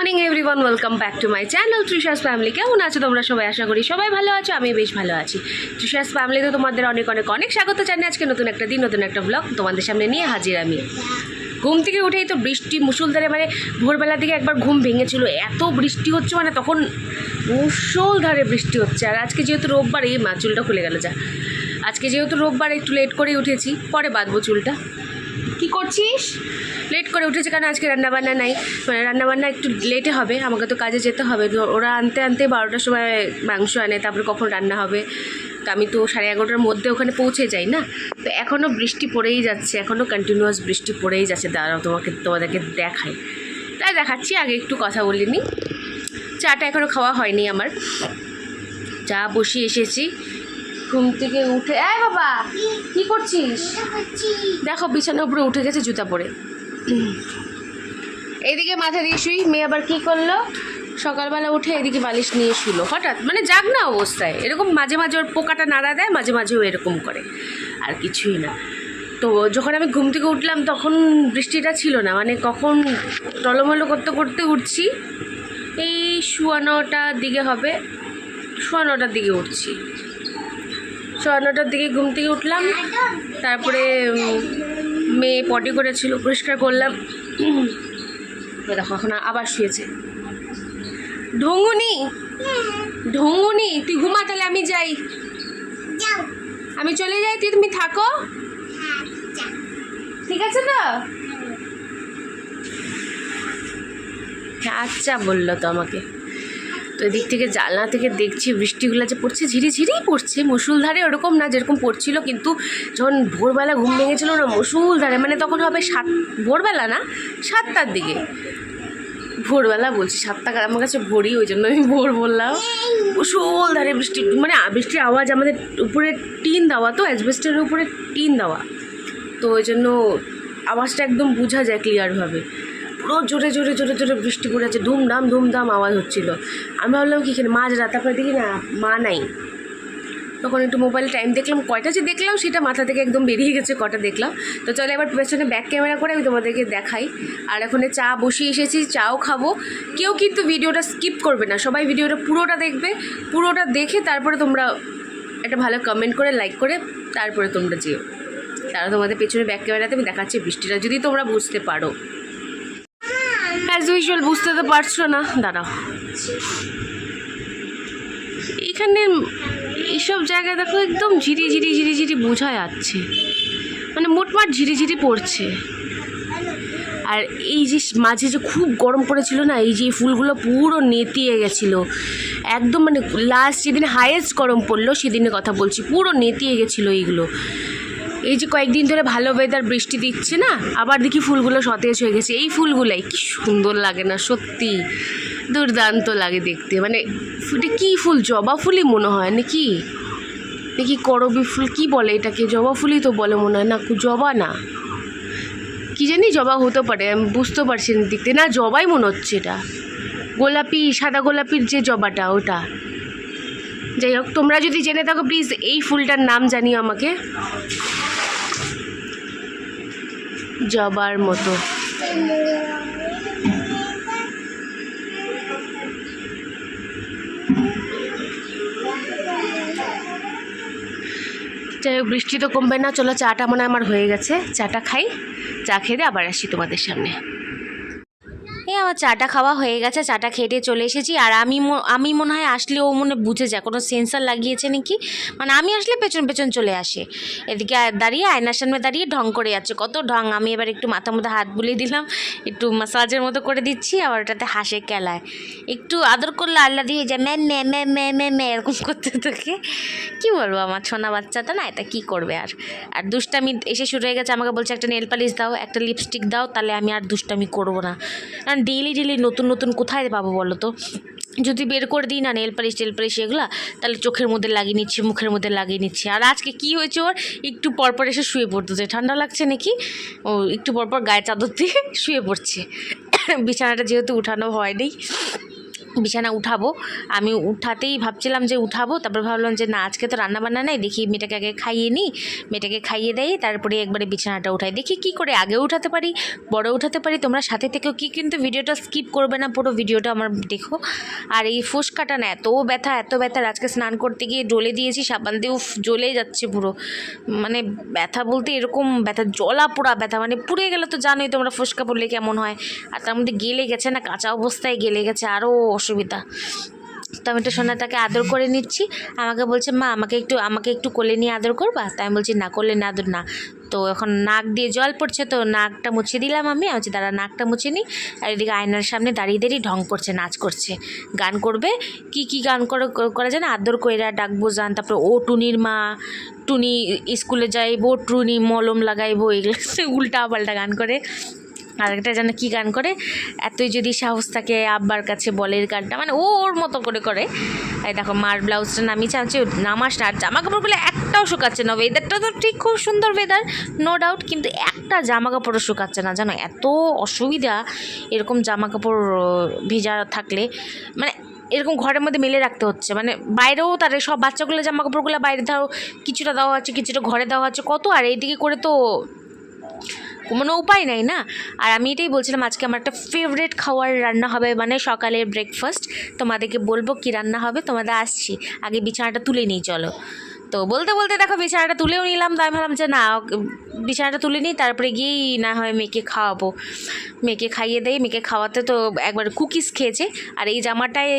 Morning everyone, welcome back to my channel Trisha's family. কেমন আছো তোমরা সবাই? আশা করি সবাই ভালো আছো, আমি বেশ ভালো আছি। তৃষাস ফ্যামিলিতে তোমাদের অনেক অনেক অনেক স্বাগত জানাই। আজকে নতুন একটা দিন, নতুন একটা ব্লগ তোমাদের সামনে নিয়ে হাজির আমি। ঘুম থেকে উঠেই তো বৃষ্টি মুষলধারে, মানে ভোরবেলার দিকে একবার ঘুম ভেঙেছিল, এত বৃষ্টি হচ্ছে, মানে তখন মুষলধারে বৃষ্টি হচ্ছে। আর আজকে যেহেতু রোববার, এই মা চুলটা খুলে গেল যা, আজকে যেহেতু রোববার একটু লেট করেই উঠেছি, পরে বাঁধবো চুলটা। কি করছিস? লেট করে উঠেছে কারণ আজকে রান্নাবান্না নাই, মানে রান্নাবান্না একটু লেটে হবে, আমাকে তো কাজে যেতে হবে। ওরা আনতে আনতে 12টার সময় মাংস আনে, তারপরে কখন রান্না হবে, আমি তো 11:30টার মধ্যে ওখানে পৌঁছে যাই না। তো এখনও বৃষ্টি পড়েই যাচ্ছে, এখনও কন্টিনিউয়াস বৃষ্টি পড়েই যাচ্ছে। দাঁড়াও তোমাদেরকে দেখাই, তাই দেখাচ্ছি। আগে একটু কথা বলিনি, চাটা এখনও খাওয়া হয়নি আমার, চা বসিয়ে এসেছি ঘুম থেকে উঠে। বাবা কি করছিস? দেখো বিছানার উপরে উঠে গেছে জুতা পরে। এদিকে মাথা দিয়ে শুই। মেয়ে আবার কি করলো, সকালবেলা উঠে এদিকে বালিশ নিয়ে শুলো হঠাৎ, মানে জাগনা অবস্থায় এরকম মাঝে মাঝে ওর পোকাটা নাড়া দেয়, মাঝে মাঝেও এরকম করে, আর কিছুই না। তো যখন আমি ঘুম থেকে উঠলাম তখন বৃষ্টিটা ছিল না, মানে কখন টলমলো করতে করতে উঠছি, এই 9:15টার দিকে হবে, 9:15টার দিকে উঠছি, 9:15টার দিকে ঘুম থেকে উঠলাম। তারপরে মেয়ে পটি করেছিল, পরিষ্কার করলাম। দেখো এখন আবার শুয়েছে। ঢঙ্গুনি ঢঙ্গুনি, তুই ঘুমা, তাহলে আমি যাই, আমি চলে যাই, তুমি থাকো, ঠিক আছে তো? আচ্ছা বললো তো আমাকে। তো এদিক থেকে জানলা থেকে দেখছি বৃষ্টিগুলো যে পড়ছে, ঝিরিঝিরি পড়ছে, মুষলধারে ওরকম না যেরকম পড়ছিল, কিন্তু যখন ভোরবেলা ঘুম ভেঙেছিল না মুষলধারে, মানে তখন হবে ভোরবেলা না 7টার দিকে, ভোরবেলা বলছি 7টা আমার কাছে ভোরই, ওই জন্য আমি ভোর বললাম। মুষলধারে বৃষ্টি, মানে বৃষ্টির আওয়াজ, আমাদের উপরে টিন দেওয়া তো, অ্যাসবেস্টের উপরে টিন দেওয়া, তো ওই জন্য আওয়াজটা একদম বোঝা যায় ক্লিয়ারভাবে। পুরো জোরে জোরে জোরে জোরে বৃষ্টি পড়েছে, ধুমধাম ধুমধাম আওয়াজ হচ্ছিল। আমি ভাবলাম কি এখানে মাঝরাত, তারপরে দেখি না মা নাই। তখন একটু মোবাইলে টাইম দেখলাম, কয়টা যে দেখলাম সেটা মাথা থেকে একদম বেরিয়ে গেছে, কটা দেখলাম। তো চলে এবার পেছনে ব্যাক ক্যামেরা করে আমি তোমাদেরকে দেখাই। আর এখন চা বসিয়ে এসেছি, চাও খাবো। কেউ কিন্তু ভিডিওটা স্কিপ করবে না, সবাই ভিডিওটা পুরোটা দেখবে, পুরোটা দেখে তারপরে তোমরা একটা ভালো কমেন্ট করে লাইক করে তারপরে তোমরা যেও। তারা তোমাদের পেছনে ব্যাক ক্যামেরাতে আমি দেখাচ্ছি বৃষ্টিটা, যদি তোমরা বুঝতে পারো। অ্যাজ ইউজুয়াল বুঝতে তো পারছো না, দাঁড়াও। এখানে এইসব জায়গায় দেখো একদম ঝিরি ঝিরি ঝিরি ঝিরি বোঝা যাচ্ছে, মানে মোটমাট ঝিরি ঝিরি পড়ছে। আর এই যে মাঝে যে খুব গরম পড়েছিল না, এই যে ফুলগুলো পুরো নেতিয়ে গেছিলো একদম, মানে লাস্ট যেদিন হাইয়েস্ট গরম পড়লো সেদিনের কথা বলছি, পুরো নেতিয়ে গেছিলো এইগুলো। এই যে কয়েকদিন ধরে ভালো ওয়েদার, বৃষ্টি দিচ্ছে না, আবার দেখি ফুলগুলো সতেজ হয়ে গেছে। এই ফুলগুলাই কি সুন্দর লাগে না, সত্যি দুর্দান্ত লাগে দেখতে। মানে এটা কী ফুল? জবা ফুলই মনে হয় নাকি, নাকি করবী ফুল, কি বলে এটাকে? জবা ফুলই তো বলে মনে হয়, না জবা না, কি জানি, জবা হতে পারে, আমি বুঝতে পারছি না দেখতে, না জবাই মনে হচ্ছে এটা, গোলাপি, সাদা গোলাপির যে জবাটা ওটা। যাই হোক, তোমরা যদি জেনে থাকো প্লিজ এই ফুলটার নাম জানিও আমাকে। জবার মতো যাই হোক, বৃষ্টি তো কমবে না। চলো চাটা মনে হয় আমার হয়ে গেছে, চাটা খাই, চা খেয়ে আবার আসি তোমাদের সামনে। এই আমার চাটা খাওয়া হয়ে গেছে, চাটা খেটে চলে এসেছি। আর আমি মনে হয় আসলে ও মনে বুঝে যায়, কোনো সেন্সার লাগিয়েছে নাকি, মানে আমি আসলে পেছন পেছন চলে আসে, এদিকে দাঁড়িয়ে আয়নার সামনে দাঁড়িয়ে ঢং করে যাচ্ছে, কত ঢং। আমি এবার একটু মাথার মধ্যে হাত বুলিয়ে দিলাম, একটু মাসাজের মতো করে দিচ্ছি, আবার ওটাতে হাসে কেলায়, একটু আদর করলে আল্লাহ দিয়ে যায়, ম্যা ম্যা ম্যা ম্যা ম্যা ম্যা এরকম করতে থাকে। কী বলবো, আমার ছোনা বাচ্চাটা না, এটা কী করবে। আর দুষ্টামি এসে শুরু হয়ে গেছে, আমাকে বলছে একটা নেল পালিশ দাও, একটা লিপস্টিক দাও, তাহলে আমি আর দুষ্টামি করবো না। কারণ ডেইলি ডেইলি নতুন নতুন কোথায় পাবো বলো তো? যদি বের করে দিই না নেল পালিশ টেল পালিশ এগুলো, তাহলে চোখের মধ্যে লাগিয়ে নিচ্ছি, মুখের মধ্যে লাগিয়ে নিচ্ছি। আর আজকে কী হয়েছে, ওর একটু পরপর এসে শুয়ে পড়তেছে, ঠান্ডা লাগছে নাকি, ও একটু পরপর গায়ে চাদর দিয়ে শুয়ে পড়ছে। বিছানাটা যেহেতু উঠানো হয়নি, বিছানা উঠাবো, আমি উঠাতেই ভাবছিলাম যে উঠাবো, তারপর ভাবলাম যে না আজকে তো রান্নাবান্না নাই, দেখি মেয়েটাকে আগে খাইয়ে নিই, মেয়েটাকে খাইয়ে দেই, তারপরে একবারে বিছানাটা উঠাই, দেখি কি করে আগে উঠাতে পারি, বড় উঠাতে পারি। তোমরা সাথে থেকেও কি কিন্তু ভিডিওটা স্কিপ করবে না, পুরো ভিডিওটা আমার দেখো। আর এই ফুসকাটা না এত ব্যথা এত ব্যথা, আজকে স্নান করতে গিয়ে ডলে দিয়েছি সাবান দিয়ে, উফ জ্বলে যাচ্ছে পুরো, মানে ব্যথা বলতে এরকম ব্যথা, জ্বলা পোড়া ব্যথা, মানে পুড়ে গেলে তো জানোই তোমরা ফুসকা পড়লে কেমন হয়, আর তার মধ্যে গেলে গেছে না, কাঁচা অবস্থায় গেলে গেছে, আরও অসুবিধা। তো আমি একটু সোনাটাকে আদর করে নিচ্ছি, আমাকে বলছে মা আমাকে একটু কোলে নিয়ে আদর করবা, তাই আমি বলছি না কোলে না আদর না। তো এখন নাক দিয়ে জল পড়ছে, তো নাকটা মুছে দিলাম, আমি বলছি দাঁড়া নাকটা মুছে নিই। আর এদিকে আয়নার সামনে দাঁড়িয়ে দাঁড়িয়ে ঢং করছে, নাচ করছে, গান করবে, কি গান করা যায় না, আদর কইরা ডাকবো জান, তারপরে ও টুনির মা, টুনি স্কুলে যাইবো, টুনি মলম লাগাইবো, এগুলো উল্টা পাল্টা গান করে। আরেকটা যেন কী গান করে, এতই যদি সাহস থাকে আব্বার কাছে বলের গানটা, মানে ওর মতো করে। এই দেখো মার ব্লাউজটা নামিয়েছে, আমি নামাস না, আর জামা কাপড়গুলো একটাও শুকাচ্ছে না, ওয়েদারটা তো ঠিক খুব সুন্দর ওয়েদার, নো ডাউট, কিন্তু একটা জামা কাপড়ও শুকাচ্ছে না, জানো এত অসুবিধা এরকম জামা কাপড় ভিজা থাকলে, মানে এরকম ঘরের মধ্যে মেলে রাখতে হচ্ছে, মানে বাইরেও তার সব বাচ্চাগুলো জামা কাপড়গুলো বাইরে ধরো কিছুটা দেওয়া আছে, কিছুটা ঘরে দেওয়া আছে, কত আর এইদিকে করে তো কোনো উপায় নাই না। আর আমি এটাই বলছিলাম আজকে আমার একটা ফেভারিট খাওয়ার রান্না হবে, মানে সকালের ব্রেকফাস্ট, তোমাদেরকে বলবো কি রান্না হবে, তোমাদের আসছি, আগে বিছানাটা তুলে নিই চলো। তো বলতে বলতে দেখো বিছানাটা তুলেও নিলাম, তাই ভাবলাম যে না বিছানাটা তুলে নিই, তারপরে গিয়েই না হয় মেয়েকে খাওয়াবো, মেয়েকে খাইয়ে দেই, মেয়েকে খাওয়াতে তো একবার কুকিজ খেয়েছে, আর এই জামাটাই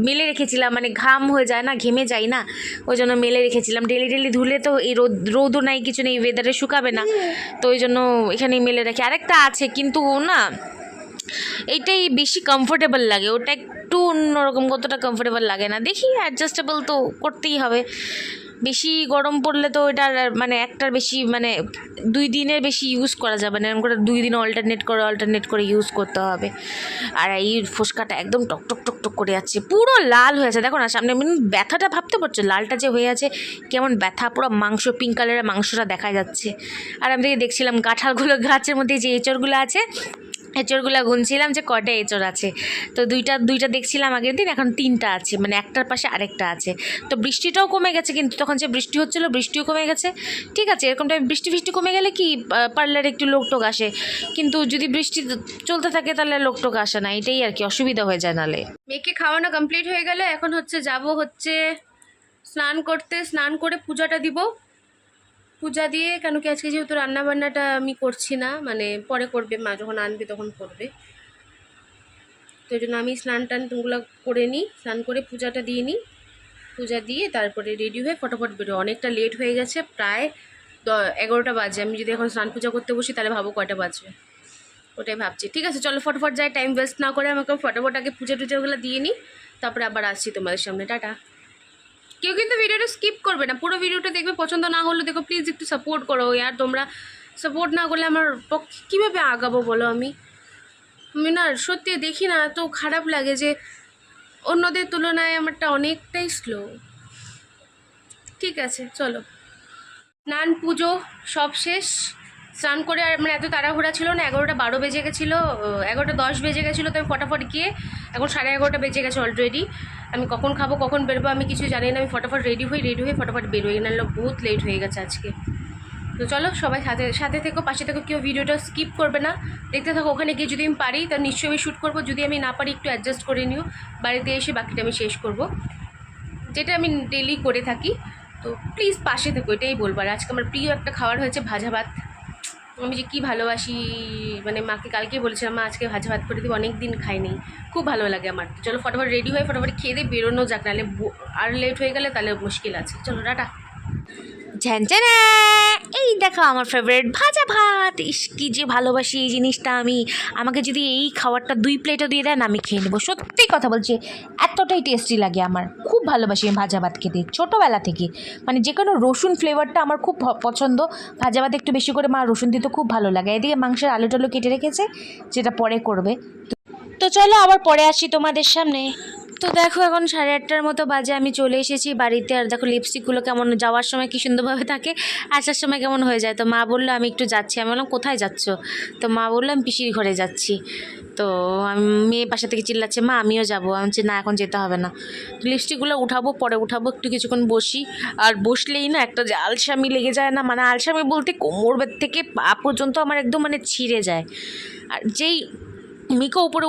মেলে রেখেছিলাম, মানে ঘাম হয়ে যায় না, ঘেমে যায় না, ওই জন্য মেলে রেখেছিলাম, ডেলি ধুলে তো এই রোদও নাই কিছু নেই, ওয়েদারে শুকাবে না, তো ওই জন্য এখানেই মেলে রাখি। আরেকটা আছে কিন্তু না এইটাই বেশি কমফোর্টেবল লাগে, ওটা একটু অন্যরকম, কতটা কমফোর্টেবল লাগে না, দেখি অ্যাডজাস্টেবল তো করতেই হবে। বেশি গরম পড়লে তো এটার মানে একটার বেশি মানে 2 দিনের বেশি ইউজ করা যাবে না, এরকম করে 2 দিন অল্টারনেট করে ইউজ করতে হবে। আর এই ফুসকাটা একদম টক করে যাচ্ছে, পুরো লাল হয়ে আছে, দেখো না সামনে, ব্যথাটা ভাবতে পারছো লালটা যে হয়ে আছে, কেমন ব্যথা, পুরো মাংস পিঙ্ক কালারের মাংসটা দেখা যাচ্ছে। আর আমি দেখছিলাম কাঁঠালগুলো গাছের মধ্যে যে এঁচড়গুলো আছে, এঁচড়গুলো গুনছিলাম যে কয়টা এঁচড় আছে, তো দুইটা দেখছিলাম আগের দিন, এখন 3টা আছে, মানে একটার পাশে আরেকটা আছে। তো বৃষ্টিটাও কমে গেছে, কিন্তু তখন যে বৃষ্টি হচ্ছিলো বৃষ্টিও কমে গেছে, ঠিক আছে, এরকম টাইম বৃষ্টি কমে গেলে কি পার্লারে একটু লোকটোক আসে, কিন্তু যদি বৃষ্টি চলতে থাকে তাহলে লোকটোক আসে না, এটাই আর কি অসুবিধা হয়ে যায় নালে। মেয়েকে খাওয়ানো কমপ্লিট হয়ে গেলে এখন যাব স্নান করতে, স্নান করে পূজাটা দিব, পূজা দিয়ে, কেন কি আজকে যেহেতু রান্নাবান্নাটা আমি করছি না, মানে পরে করবে মা, যখন আনবে তখন করবে, তো ওই জন্য আমি স্নান টানগুলো করে নিই, স্নান করে পূজাটা দিয়ে নিই, পূজা দিয়ে তারপরে রেডি হয়ে ফটাফট বেরো, অনেকটা লেট হয়ে গেছে, প্রায় 11টা বাজে, আমি যদি এখন স্নান পূজা করতে বসি তাহলে ভাবো কয়টা বাজবে, ওটাই ভাবছি। ঠিক আছে চলো ফটাফট যাই, টাইম ওয়েস্ট না করে আমাকে ফটাফট আগে পূজা টুজাগুলো দিয়ে নিই, তারপরে আবার আসছি তোমাদের সামনে, টাটা। কেউ কিন্তু ভিডিওটা স্কিপ করবে না, পুরো ভিডিওটা দেখবে, পছন্দ না হলে দেখো প্লিজ একটু সাপোর্ট করো ইয়ার, তোমরা সাপোর্ট না করলে আমার পক্ষে কীভাবে আগাবো বলো, আমি না সত্যি দেখি না, এত খারাপ লাগে যে অন্যদের তুলনায় আমারটা অনেকটাই স্লো। ঠিক আছে চলো, স্নান পুজো সব শেষ, স্নান করে, আর মানে এত তাড়াহুড়া ছিল না, 11টা 12 বেজে গেছিলো, 11টা 10 বেজে গেছিলো, তো আমি ফটাফট গিয়ে, এখন 11:30 বেজে গেছে অলরেডি, আমি কখন খাবো কখন বেরোবো আমি কিছু জানি না, আমি ফটাফট রেডি হই ফটাফট বেরোই, নাহলে বহুত লেট হয়ে গেছে আজকে। তো চলো সবাই সাথে থেকো, পাশে থেকো, কেউ ভিডিওটা স্কিপ করবে না, দেখতে থাকো, ওখানে গিয়ে যদি আমি পারি তো নিশ্চয়ই আমি শ্যুট করবো, যদি আমি না পারি একটু অ্যাডজাস্ট করে নিও, বাড়িতে এসে বাকিটা আমি শেষ করব, যেটা আমি ডেলি করে থাকি। তো প্লিজ পাশে থেকো, এটাই বলবো। আর আজকে আমার প্রিয় একটা খাবার হয়েছে ভাজা ভাত, আমি যে কী ভালোবাসি, মানে মাকে কালকেই বলেছিলাম মা আজকে ভাজা ভাত করে দিই, অনেক দিন খাইনি, খুব ভালো লাগে আমার। চলো ফটাফট রেডি হয়ে ফটাফট খেয়ে দিয়ে বেরোনো যাক, নাহলে আর লেট হয়ে গেলে তাহলে মুশকিল আছে। চলো টাটা। ঝ্যানঝ্যানা, এই দেখো আমার ফেভারিট ভাজা ভাত, ইস কি যে ভালোবাসি এই জিনিসটা আমি, আমাকে যদি এই খাবারটা 2 প্লেটও দিয়ে দেন আমি খেয়ে নেবো, সত্যি কথা বলছি, এতটাই টেস্টি লাগে আমার, খুব ভালোবাসি আমি ভাজা ভাত খেতে ছোটোবেলা থেকে, মানে যে কোনো রসুন ফ্লেভারটা আমার খুব পছন্দ, ভাজা ভাত একটু বেশি করে মা রসুন দিতে খুব ভালো লাগে। এদিকে মাংসের আলু টালু কেটে রেখেছে, যেটা পরে করবে, তো চলো আবার পরে আসছি তোমাদের সামনে। তো দেখো এখন 8:30টার মতো বাজে, আমি চলে এসেছি বাড়িতে, আর দেখো লিপস্টিকগুলো কেমন যাওয়ার সময় কি সুন্দরভাবে থাকে, আসার সময় কেমন হয়ে যায়। তো মা বললো আমি একটু যাচ্ছি, আমি বললাম কোথায় যাচ্ছ, তো মা বললাম পিসির ঘরে যাচ্ছি। তো মেয়ে পাশে থেকে চিল্লাচ্ছে, মা আমিও যাবো। আমি বলছি না এখন যেতে হবে না, লিপস্টিকগুলো উঠাবো, পরে উঠাবো, একটু কিছুক্ষণ বসি। আর বসলেই না একটা যে আলসামি লেগে যায় না, মানে আলসামি বলতে কোমর থেকে পা পর্যন্ত আমার একদম মানে ছিঁড়ে যায়। আর যেই মিকো উপরে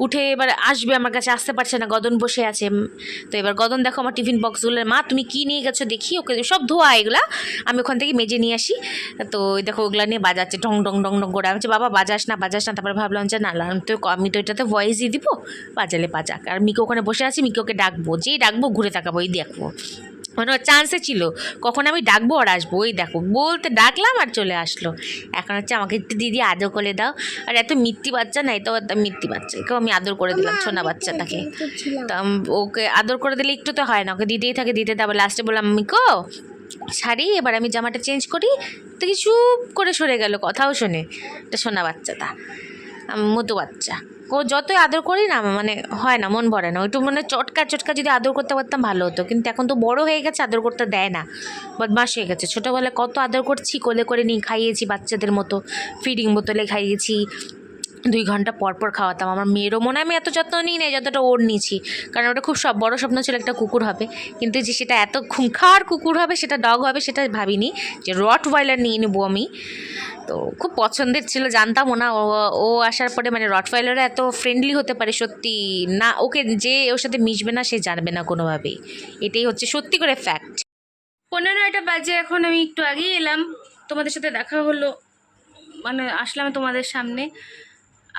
উঠে এবার আসবে আমার কাছে, আসতে পারছে না, গদন বসে আছে। তো এবার গদন দেখো আমার টিফিন বক্সগুলো, মা তুমি কী নিয়ে গেছো দেখি, ওকে সব ধোয়া এগুলা, আমি ওখান থেকে মেজে নিয়ে আসি। তো ওই দেখো ওগুলো নিয়ে বাজাচ্ছে ঢং ঢং ঢং ঢং করে। আমি বলছি বাবা বাজাস না বাজাস না। তারপরে ভাবলাম যে না আমি তো এটাতে ভয়েসই দিব, বাজালে বাজাক। আর মিকো ওখানে বসে আছি, মিকোকে ডাকবো, যেই ডাকবো ঘুরে তাকাবো, এই দেখবো মানে চান্সে ছিল কখন আমি ডাকবো আর আসবো। ওই দেখো বলতে ডাকলাম আর চলে আসলো। এখন হচ্ছে আমাকে একটু দিদি আদর করে দাও। আর এত মিত্তি বাচ্চা না, এটাও একটা মিত্তি বাচ্চা, একেও আমি আদর করে দিলাম ছোনা বাচ্চাটাকে। তো ওকে আদর করে দিলে একটু তো হয় না, ওকে দিতেই থাকে দিতে। তারপর লাস্টে বললাম মিকো শাড়ি, এবার আমি জামাটা চেঞ্জ করি। তো কি চুপ করে সরে গেল, কথাও শোনে। এটা সোনা বাচ্চাটা, মতো বাচ্চা, ও যতই আদর করি না মানে হয় না, মন ভরে না। ওইটু মানে চটকা চটকা যদি আদর করতে পারতাম ভালো হতো, কিন্তু এখন তো বড় হয়ে গেছে, আদর করতে দেয় না, বদমাশ হয়ে গেছে। ছোটোবেলায় কত আদর করছি, কোলে করে নিয়ে খাইয়েছি বাচ্চাদের মতো, ফিডিং বোতলে খাইয়েছি, 2 ঘন্টা পর পর খাওয়াতাম। আমার মেয়েরও মনে হয় আমি এত যত্ন নিই না যতটা ওর নিয়েছি, কারণ ওটা খুব বড় স্বপ্ন ছিল একটা কুকুর হবে, কিন্তু যে সেটা এত খুঙ্খার কুকুর হবে, সেটা ডগ হবে সেটা ভাবিনি, যে রটওয়াইলার নিয়ে নেবো আমি। তো খুব পছন্দের ছিল, জানতামও না। ও আসার পরে মানে রটওয়াইলাররা এত ফ্রেন্ডলি হতে পারে সত্যি না, ওকে যে ওর সাথে মিশবে না সে জানবে না কোনোভাবেই, এটাই হচ্ছে সত্যি করে ফ্যাক্ট। 9:30 বাজে, এখন আমি একটু আগেই এলাম, তোমাদের সাথে দেখা হলো, মানে আসলাম তোমাদের সামনে।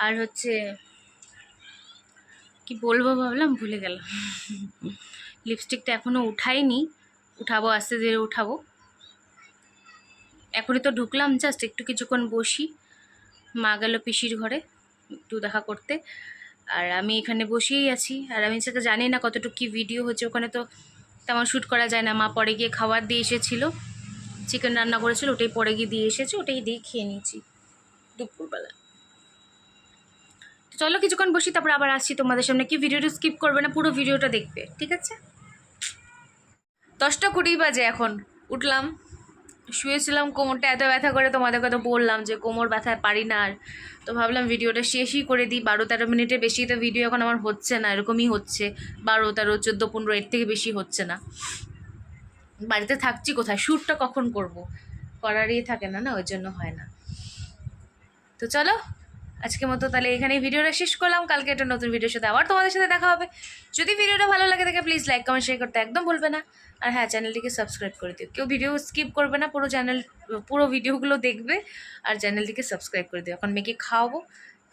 আর হচ্ছে কি বলবো ভাবলাম ভুলে গেলাম। লিপস্টিকটা এখনও উঠাইনি, উঠাবো, আস্তে ধীরে উঠাবো। এখনই তো ঢুকলাম, জাস্ট একটু কিছুক্ষণ বসি। মা গেল পিসির ঘরে একটু দেখা করতে, আর আমি এখানে বসেই আছি। আর আমি সেটা জানি না কতটুকু কী ভিডিও হচ্ছে, ওখানে তো তেমন শ্যুট করা যায় না। মা পরে গিয়ে খাবার দিয়ে এসেছিলো, চিকেন রান্না করেছিল, ওটাই পরে গিয়ে দিয়ে এসেছে, ওটাই দিয়ে খেয়ে নিয়েছি দুপুরবেলা। তো চলো কিছুক্ষণ বসি, তারপর আবার আসছি তোমাদের সামনে। কি ভিডিওটা স্কিপ করবে না, পুরো ভিডিওটা দেখবে, ঠিক আছে? 10:20 বাজে, এখন উঠলাম, শুয়েছিলাম, কোমরটা এত ব্যথা করে, তোমাদের কথা বললাম যে কোমর ব্যথায় পারি না আর। তো ভাবলাম ভিডিওটা শেষই করে দিই, 12-13 মিনিটের বেশি তো ভিডিও এখন আমার হচ্ছে না, এরকমই হচ্ছে 12, 13, 14, 15, এর থেকে বেশি হচ্ছে না। বাড়িতে থাকছি কোথায়, শ্যুটটা কখন করব, করারই থাকে না, ওই জন্য হয় না। তো চলো আজকের মতো তাহলে এখানেই ভিডিওটা শেষ করলাম, কালকে একটা নতুন ভিডিওর সাথে আবার তোমাদের সাথে দেখা হবে। যদি ভিডিওটা ভালো লাগে থাকে প্লিজ লাইক কমেন্ট শেয়ার করতে একদম ভুলবে না। আর হ্যাঁ, চ্যানেলটিকে সাবস্ক্রাইব করে দিও, কেউ ভিডিও স্কিপ করবে না, পুরো ভিডিওগুলো দেখবে আর চ্যানেলটিকে সাবস্ক্রাইব করে দিও। এখন মেয়েকে খাওয়াবো,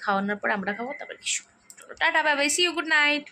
খাওয়ানোর পর আমরা খাবো, তারপর কিছু। Tata, bye bye, see you, good night.